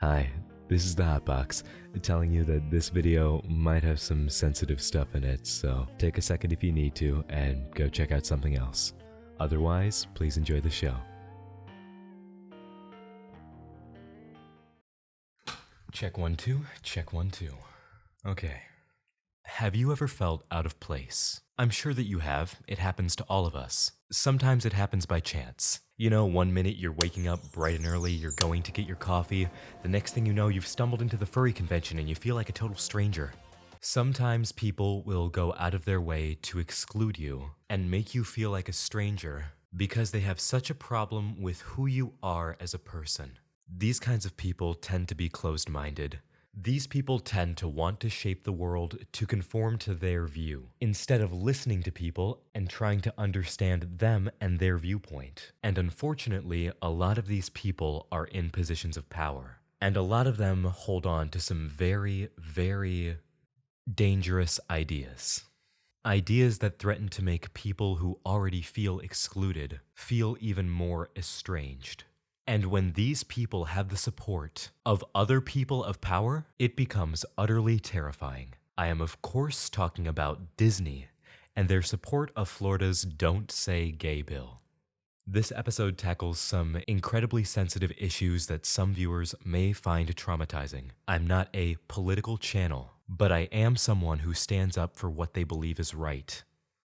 Hi, this is the Hotbox, telling you that this video might have some sensitive stuff in it, so take a second if you need to and go check out something else. Otherwise, please enjoy the show. Check 1 2, check 1 2. Okay. Have you ever felt out of place? I'm sure that you have. It happens to all of us. Sometimes it happens by chance. You know, 1 minute you're waking up bright and early, you're going to get your coffee. The next thing you know, you've stumbled into the furry convention and you feel like a total stranger. Sometimes people will go out of their way to exclude you and make you feel like a stranger because they have such a problem with who you are as a person. These kinds of people tend to be closed-minded. These people tend to want to shape the world to conform to their view, instead of listening to people and trying to understand them and their viewpoint. And unfortunately, a lot of these people are in positions of power. And a lot of them hold on to some very, very dangerous ideas. Ideas that threaten to make people who already feel excluded feel even more estranged. And when these people have the support of other people of power, it becomes utterly terrifying. I am of course talking about Disney and their support of Florida's Don't Say Gay bill. This episode tackles some incredibly sensitive issues that some viewers may find traumatizing. I'm not a political channel, but I am someone who stands up for what they believe is right.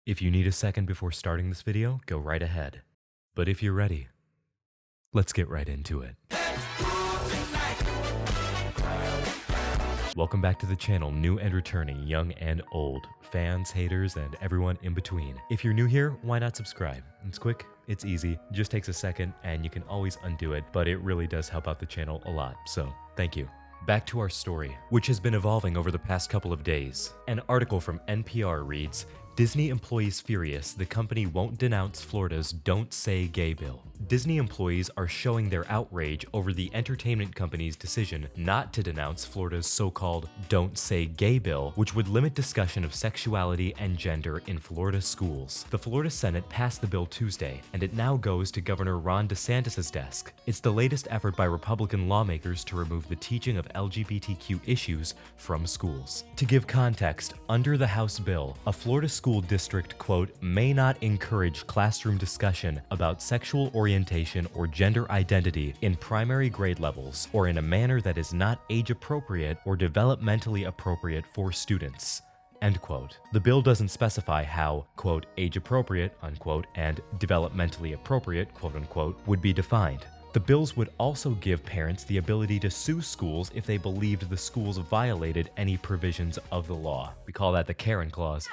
If you need a second before starting this video, go right ahead. But if you're ready, let's get right into it. Welcome back to the channel, new and returning, young and old, fans, haters, and everyone in between. If you're new here, why not subscribe? It's quick, it's easy, just takes a second, and you can always undo it, but it really does help out the channel a lot, so thank you. Back to our story, which has been evolving over the past couple of days. An article from NPR reads, Disney employees furious the company won't denounce Florida's Don't Say Gay bill. Disney employees are showing their outrage over the entertainment company's decision not to denounce Florida's so-called Don't Say Gay bill, which would limit discussion of sexuality and gender in Florida schools. The Florida Senate passed the bill Tuesday, and it now goes to Governor Ron DeSantis' desk. It's the latest effort by Republican lawmakers to remove the teaching of LGBTQ issues from schools. To give context, under the House bill, a Florida school district, quote, may not encourage classroom discussion about sexual orientation or gender identity in primary grade levels or in a manner that is not age appropriate or developmentally appropriate for students, end quote. The bill doesn't specify how, quote, age appropriate, unquote, and developmentally appropriate, quote unquote, would be defined. The bills would also give parents the ability to sue schools if they believed the schools violated any provisions of the law. We call that the Cairns Clause.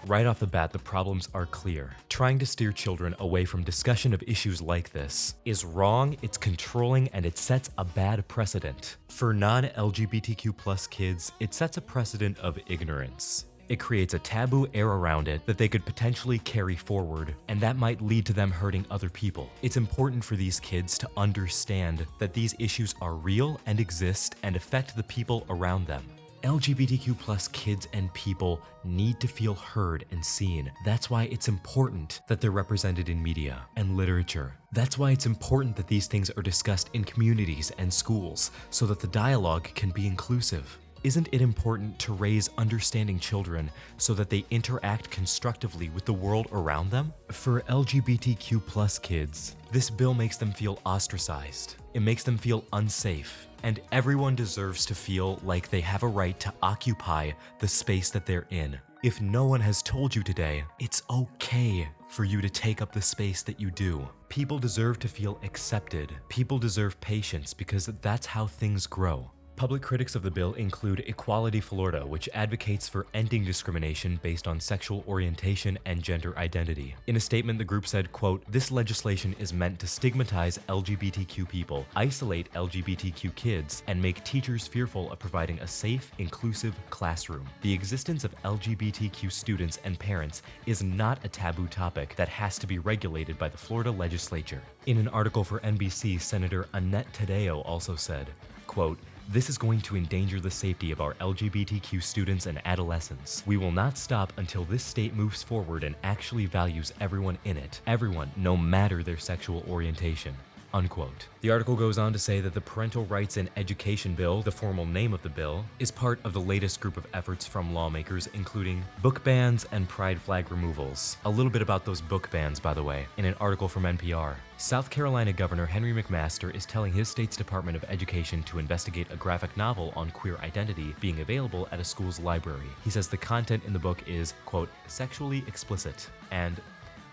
Right off the bat, the problems are clear. Trying to steer children away from discussion of issues like this is wrong, it's controlling, and it sets a bad precedent. For non-LGBTQ+ kids, it sets a precedent of ignorance. It creates a taboo air around it that they could potentially carry forward, and that might lead to them hurting other people. It's important for these kids to understand that these issues are real and exist and affect the people around them. LGBTQ+ kids and people need to feel heard and seen. That's why it's important that they're represented in media and literature. That's why it's important that these things are discussed in communities and schools so that the dialogue can be inclusive. Isn't it important to raise understanding children so that they interact constructively with the world around them? For LGBTQ+ kids, this bill makes them feel ostracized. It makes them feel unsafe. And everyone deserves to feel like they have a right to occupy the space that they're in. If no one has told you today, it's okay for you to take up the space that you do. People deserve to feel accepted. People deserve patience because that's how things grow. Public critics of the bill include Equality Florida, which advocates for ending discrimination based on sexual orientation and gender identity. In a statement, the group said, quote, this legislation is meant to stigmatize LGBTQ people, isolate LGBTQ kids, and make teachers fearful of providing a safe, inclusive classroom. The existence of LGBTQ students and parents is not a taboo topic that has to be regulated by the Florida legislature. In an article for NBC, Senator Annette Taddeo also said, quote, this is going to endanger the safety of our LGBTQ students and adolescents. We will not stop until this state moves forward and actually values everyone in it. Everyone, no matter their sexual orientation. unquote. The article goes on to say that the Parental Rights in Education Bill, the formal name of the bill, is part of the latest group of efforts from lawmakers, including book bans and pride flag removals. A little bit about those book bans, by the way, in an article from NPR. South Carolina Governor Henry McMaster is telling his state's Department of Education to investigate a graphic novel on queer identity being available at a school's library. He says the content in the book is, quote, sexually explicit and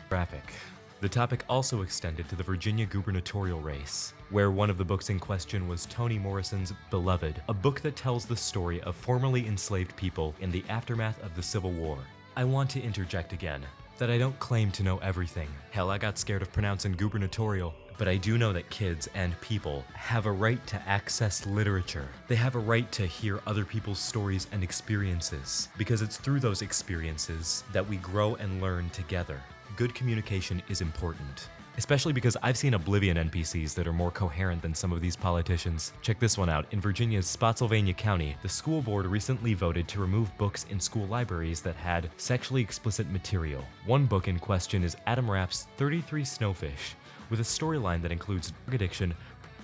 graphic. The topic also extended to the Virginia gubernatorial race, where one of the books in question was Toni Morrison's Beloved, a book that tells the story of formerly enslaved people in the aftermath of the Civil War. I want to interject again that I don't claim to know everything. Hell, I got scared of pronouncing gubernatorial. But I do know that kids and people have a right to access literature. They have a right to hear other people's stories and experiences, because it's through those experiences that we grow and learn together. Good communication is important, especially because I've seen Oblivion NPCs that are more coherent than some of these politicians. Check this one out. In Virginia's Spotsylvania County, the school board recently voted to remove books in school libraries that had sexually explicit material. One book in question is Adam Rapp's 33 Snowfish, with a storyline that includes drug addiction,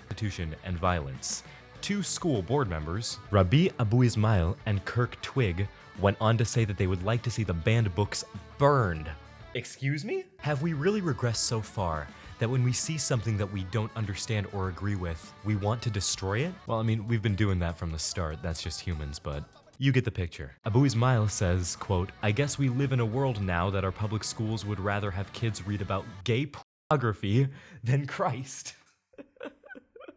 prostitution, and violence. Two school board members, Rabi Abu Ismail and Kirk Twig, went on to say that they would like to see the banned books burned. Excuse me? Have we really regressed so far that when we see something that we don't understand or agree with, we want to destroy it? Well, I mean, we've been doing that from the start. That's just humans, but you get the picture. Abu Ismail says, quote, I guess we live in a world now that our public schools would rather have kids read about gay pornography than Christ.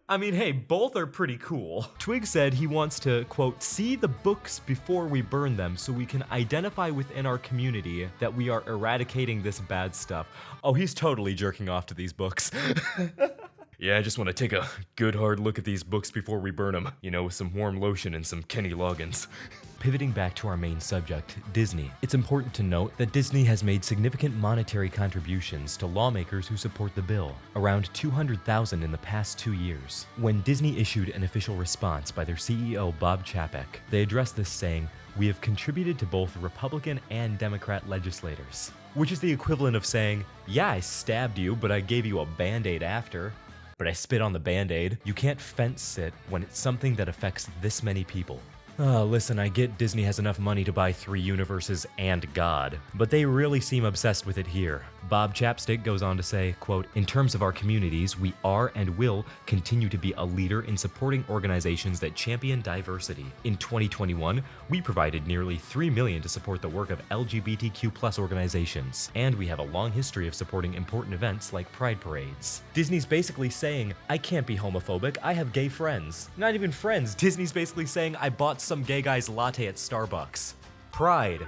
I mean, hey, both are pretty cool. Twig said he wants to, quote, see the books before we burn them so we can identify within our community that we are eradicating this bad stuff. Oh, he's totally jerking off to these books. Yeah, I just want to take a good hard look at these books before we burn them. You know, with some warm lotion and some Kenny Loggins. Pivoting back to our main subject, Disney. It's important to note that Disney has made significant monetary contributions to lawmakers who support the bill, around $200,000 in the past 2 years. When Disney issued an official response by their CEO, Bob Chapek, they addressed this saying, we have contributed to both Republican and Democrat legislators. Which is the equivalent of saying, yeah, I stabbed you, but I gave you a Band-Aid after. But I spit on the Band-Aid. You can't fence sit when it's something that affects this many people. Listen, I get Disney has enough money to buy 3 universes and God, but they really seem obsessed with it here. Bob Chapstick goes on to say, quote, in terms of our communities, we are and will continue to be a leader in supporting organizations that champion diversity. In 2021, we provided nearly $3 million to support the work of LGBTQ+ organizations, and we have a long history of supporting important events like Pride parades. Disney's basically saying, I can't be homophobic, I have gay friends. Not even friends, Disney's basically saying, I bought some gay guy's latte at Starbucks. Pride.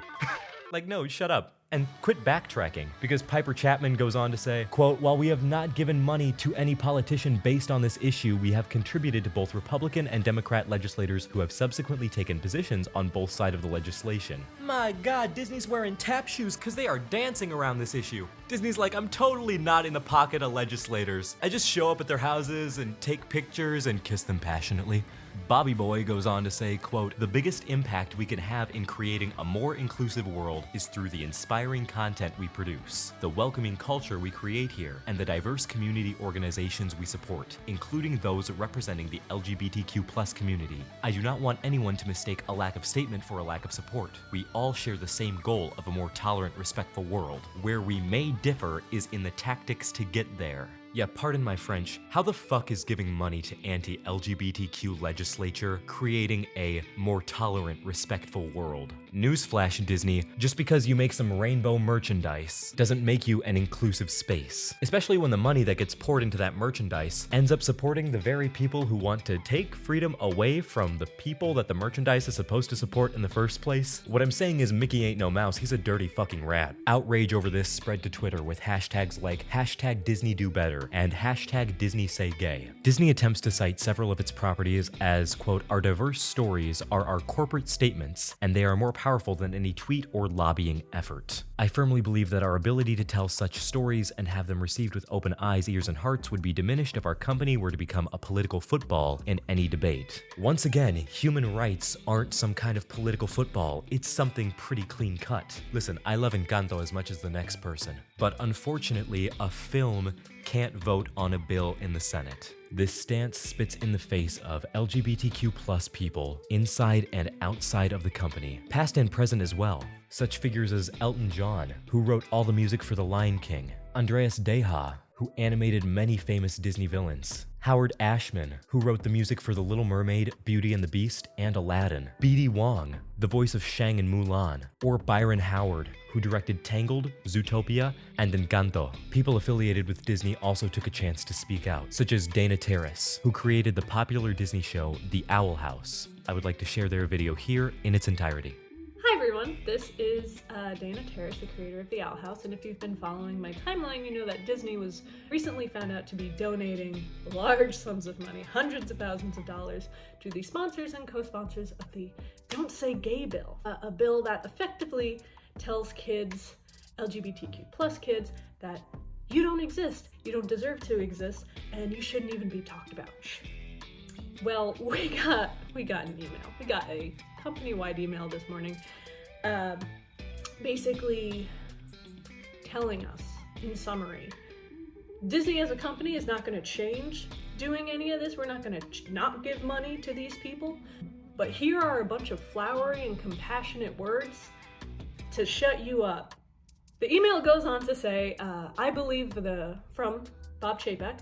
Like, no, shut up. And quit backtracking, because Piper Chapman goes on to say, quote, while we have not given money to any politician based on this issue, we have contributed to both Republican and Democrat legislators who have subsequently taken positions on both sides of the legislation. My God, Disney's wearing tap shoes because they are dancing around this issue. Disney's like, I'm totally not in the pocket of legislators. I just show up at their houses and take pictures and kiss them passionately. Bobby Boy goes on to say, quote, the biggest impact we can have in creating a more inclusive world is through the inspiring content we produce, the welcoming culture we create here, and the diverse community organizations we support, including those representing the LGBTQ+ community. I do not want anyone to mistake a lack of statement for a lack of support. We all share the same goal of a more tolerant, respectful world. Where we may differ is in the tactics to get there. Yeah, pardon my French, how the fuck is giving money to anti-LGBTQ legislature creating a more tolerant, respectful world? Newsflash, Disney, just because you make some rainbow merchandise doesn't make you an inclusive space. Especially when the money that gets poured into that merchandise ends up supporting the very people who want to take freedom away from the people that the merchandise is supposed to support in the first place. What I'm saying is Mickey ain't no mouse, he's a dirty fucking rat. Outrage over this spread to Twitter with hashtags like hashtag Disney do better and hashtag Disney say gay. Disney attempts to cite several of its properties as, quote, our diverse stories are our corporate statements, and they are more powerful than any tweet or lobbying effort. I firmly believe that our ability to tell such stories and have them received with open eyes, ears, and hearts would be diminished if our company were to become a political football in any debate. Once again, human rights aren't some kind of political football, it's something pretty clean cut. Listen, I love Encanto as much as the next person, but unfortunately, a film can't vote on a bill in the Senate. This stance spits in the face of LGBTQ+ people inside and outside of the company, past and present as well. Such figures as Elton John, who wrote all the music for The Lion King, Andreas Deha, who animated many famous Disney villains, Howard Ashman, who wrote the music for The Little Mermaid, Beauty and the Beast, and Aladdin, B.D. Wong, the voice of Shang in Mulan, or Byron Howard, who directed Tangled, Zootopia, and Encanto. People affiliated with Disney also took a chance to speak out, such as Dana Terrace, who created the popular Disney show The Owl House. I would like to share their video here in its entirety. Hi everyone, this is Dana Terrace, the creator of The Owl House, and if you've been following my timeline, you know that Disney was recently found out to be donating large sums of money, hundreds of thousands of dollars, to the sponsors and co-sponsors of the Don't Say Gay bill, a bill that effectively tells kids, LGBTQ+ kids, that you don't exist, you don't deserve to exist, and you shouldn't even be talked about. Well, we got an email. We got a company-wide email this morning, basically telling us, in summary, Disney as a company is not going to change doing any of this. We're not going to not give money to these people, but here are a bunch of flowery and compassionate words to shut you up. The email goes on to say, I believe from Bob Chapek,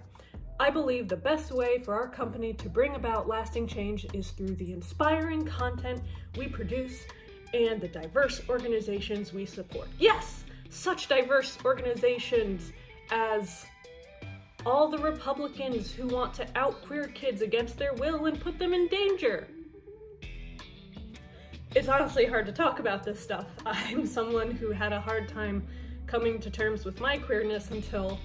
I believe the best way for our company to bring about lasting change is through the inspiring content we produce and the diverse organizations we support. Yes, such diverse organizations as all the Republicans who want to out queer kids against their will and put them in danger. It's honestly hard to talk about this stuff. I'm someone who had a hard time coming to terms with my queerness until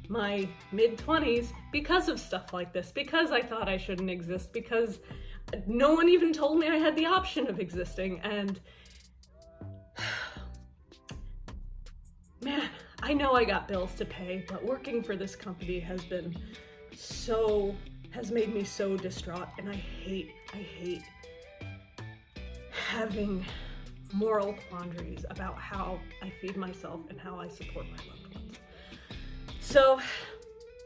my mid-20s because of stuff like this, because I thought I shouldn't exist, because no one even told me I had the option of existing, and man, I know I got bills to pay, but working for this company has made me so distraught, and I hate having moral quandaries about how I feed myself and how I support my loved ones. So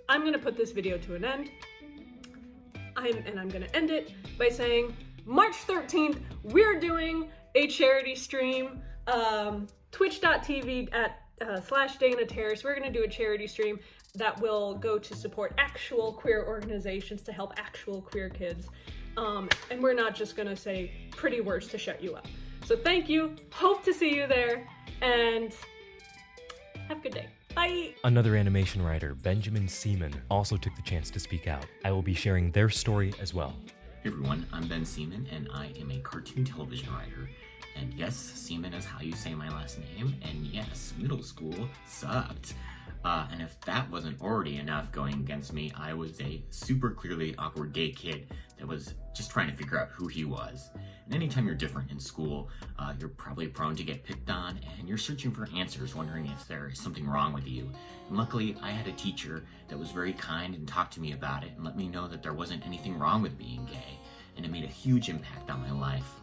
I'm gonna put this video to an end. I'm gonna end it by saying March 13th, we're doing a charity stream, twitch.tv /Dana Terrace. We're gonna do a charity stream that will go to support actual queer organizations to help actual queer kids. And we're not just gonna say pretty words to shut you up. So thank you, hope to see you there, and have a good day. Bye! Another animation writer, Benjamin Seaman, also took the chance to speak out. I will be sharing their story as well. Hey everyone, I'm Ben Seaman, and I am a cartoon television writer. And yes, Seaman is how you say my last name, and yes, middle school sucked. And if that wasn't already enough going against me, I was a super clearly awkward gay kid that was just trying to figure out who he was. And anytime you're different in school, you're probably prone to get picked on, and you're searching for answers, wondering if there is something wrong with you. And luckily, I had a teacher that was very kind and talked to me about it and let me know that there wasn't anything wrong with being gay, and it made a huge impact on my life.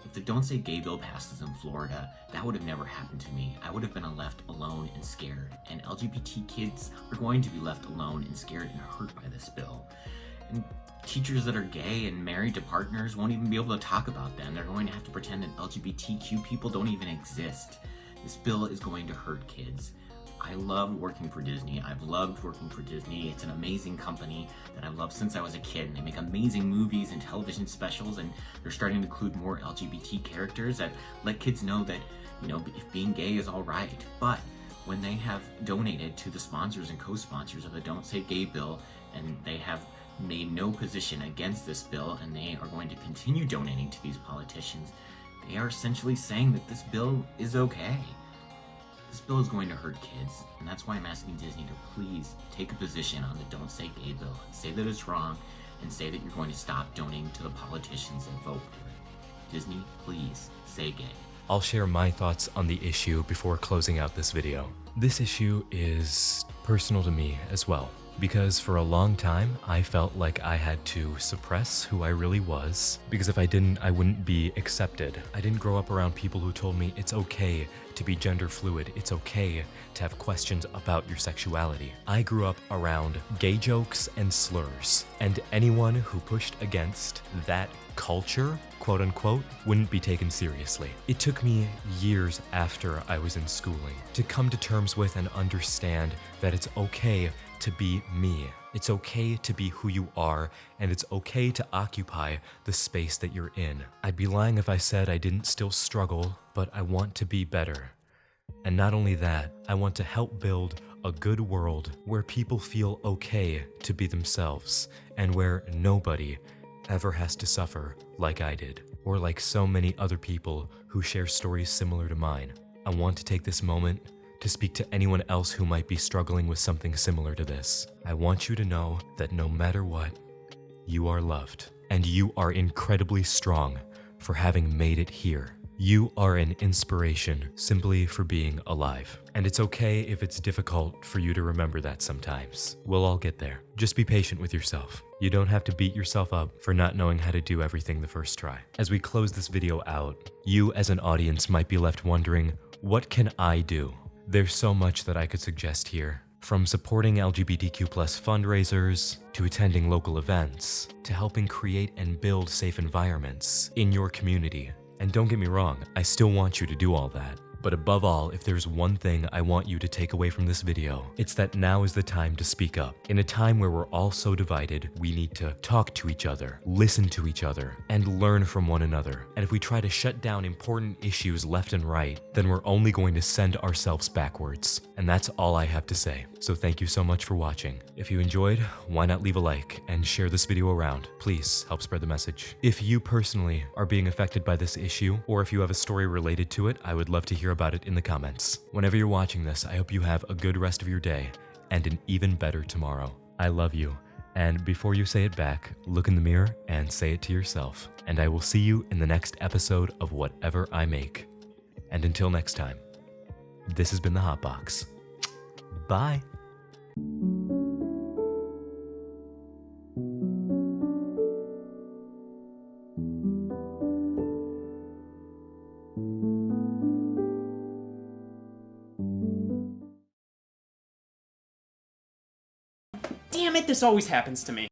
If the Don't Say Gay bill passes in Florida, that would have never happened to me. I would have been left alone and scared, and LGBT kids are going to be left alone and scared and hurt by this bill. And teachers that are gay and married to partners won't even be able to talk about them. They're going to have to pretend that LGBTQ people don't even exist. This bill is going to hurt kids. I love working for Disney. I've loved working for Disney. It's an amazing company that I've loved since I was a kid. And they make amazing movies and television specials, and they're starting to include more LGBT characters that let kids know that, you know, if being gay is all right. But when they have donated to the sponsors and co-sponsors of the Don't Say Gay bill, and they have made no position against this bill, and they are going to continue donating to these politicians, they are essentially saying that this bill is okay. This bill is going to hurt kids, and that's why I'm asking Disney to please take a position on the Don't Say Gay bill. Say that it's wrong, and say that you're going to stop donating to the politicians and vote for it. Disney, please, say gay. I'll share my thoughts on the issue before closing out this video. This issue is personal to me as well. because for a long time, I felt like I had to suppress who I really was, because if I didn't, I wouldn't be accepted. I didn't grow up around people who told me it's okay to be gender fluid, it's okay to have questions about your sexuality. I grew up around gay jokes and slurs, and anyone who pushed against that culture, quote unquote, wouldn't be taken seriously. It took me years after I was in schooling to come to terms with and understand that it's okay to be me. It's okay to be who you are, and it's okay to occupy the space that you're in. I'd be lying if I said I didn't still struggle, but I want to be better. And not only that, I want to help build a good world where people feel okay to be themselves, and where nobody ever has to suffer like I did, or like so many other people who share stories similar to mine. I want to take this moment to speak to anyone else who might be struggling with something similar to this. I want you to know that no matter what, you are loved, and you are incredibly strong for having made it here. You are an inspiration simply for being alive. And it's okay if it's difficult for you to remember that sometimes. We'll all get there. Just be patient with yourself. You don't have to beat yourself up for not knowing how to do everything the first try. As we close this video out, you as an audience might be left wondering, what can I do? There's so much that I could suggest here. From supporting LGBTQ+ fundraisers, to attending local events, to helping create and build safe environments in your community. And don't get me wrong, I still want you to do all that. But above all, if there's one thing I want you to take away from this video, it's that now is the time to speak up. In a time where we're all so divided, we need to talk to each other, listen to each other, and learn from one another. And if we try to shut down important issues left and right, then we're only going to send ourselves backwards. And that's all I have to say. So thank you so much for watching. If you enjoyed, why not leave a like and share this video around? Please help spread the message. If you personally are being affected by this issue, or if you have a story related to it, I would love to hear about it in the comments. Whenever you're watching this, I hope you have a good rest of your day and an even better tomorrow. I love you. And before you say it back, look in the mirror and say it to yourself. And I will see you in the next episode of whatever I make. And until next time, this has been the Hot Box. Bye. Damn it, this always happens to me.